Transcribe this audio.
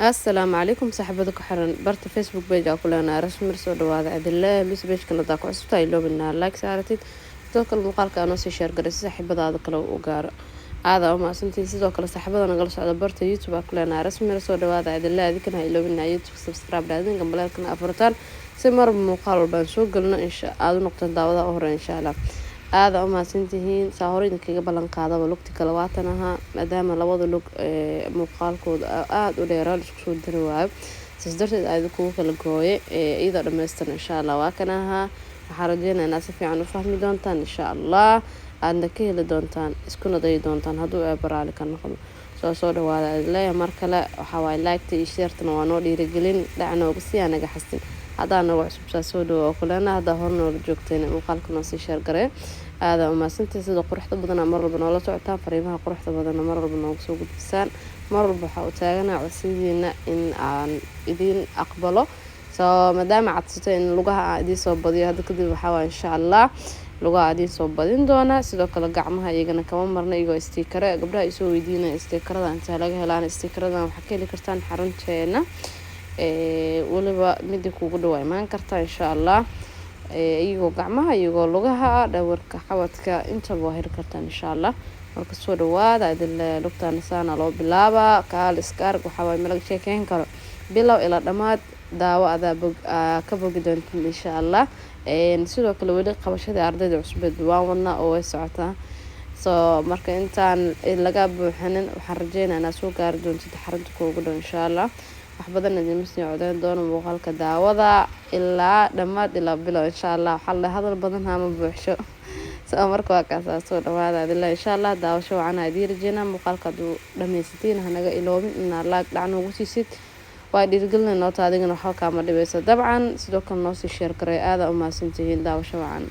السلام عليكم صاحبتك حرن برت فيسبوك بيج كلنا رسم رسول هذا عبد الله لوس بيج كنا داك عصبتها يلو بنا لايك سارتيد توكل المقال كانوا شير قريس صاحبة هذا كله وقار هذا وما سنتي سيدو كلا صاحبة أنا جلس على برت يوتيوب كلنا رسم رسول هذا عبد الله ذيك هاي يلو بنا يوتيوب سبسكرايب لازم قبل كنا أفرتان سمر بمقال بنشوف قلنا إن شاء هذا نقطة دعوة أخرى إن شاء الله هذا وما سنتهين سهورين كي قبل قاعدة ولقت كلواتنا مدام لوضع لق مقال كود وديرال شو الدرواب تصدرت أيضا كوك الجوي إذا لما إن شاء الله وكناها حرجينا ناس في عنو فهمي دونتان إن شاء الله عندك اللي دونتان اسكنا ضي دونتان هدو برالك النقل soo dhawaada adlaya mar kale waxa way like iyo share-tana waa noo dhiirigelin dhacna ugu si anaga xasin haddaan nagu cusub soo dhawo kulana hadda horna joogteen muuqaalka noo sii share garee aada uma santii sida quruxda badan mar walba noo la socotaan fariimaha quruxda badan mar walba noogu soo gudbisaan mar walba waxa uu taaganaa codsidiina in aan idin aqbalo soo maadaama cadsato in lugaha idin soo badiyo hadda kadib waxa waa insha Allah lugaha idin soo badin doona sidoo kale gacmaha iyagana kama marna iyago sticker gabdhaha isoo weydiinay stickerada inta laga helaan stickeradan waxa ka heli kartaan xarunteena waliba mid kuugu dhawaay maan kartaa insha Allah iyagoo gacmaha iyagoo lugaha dhawarka xawadka inta waa heli kartaan insha Allah marka soo dhawaada adil lugtaan saana loo bilaaba kaal iskaarg waxa way malaga sheekeen karo bilow ila dhamaad daawo ka bogi doontiin insha Allah sidoo kale weli qabashada ardayda cusub waan wadnaa oo way socotaa soo marka intaan laga buuxinin waxaan rajeynayaa inaad soo gaari doontid xarunta kuugu dhow insha Allah wax badan idin sii codeyn doono muuqaalka daawada ilaa dhamaad ilaa bilow insha Allah waxa la hadal badan ama buuxsho soo marka waa kaas soo dhawaada adilaa insha Allah daawasho waxaan idin rajeynaa muuqaalka duu dhameystiin hanaga iloobin inaad laag dhacno ugu siisid waa dhiirigelin noo taadigana waxa ka ma dhibayso dabcan sidoo kale noo sii share garay aada uma santihiin daawasho wacan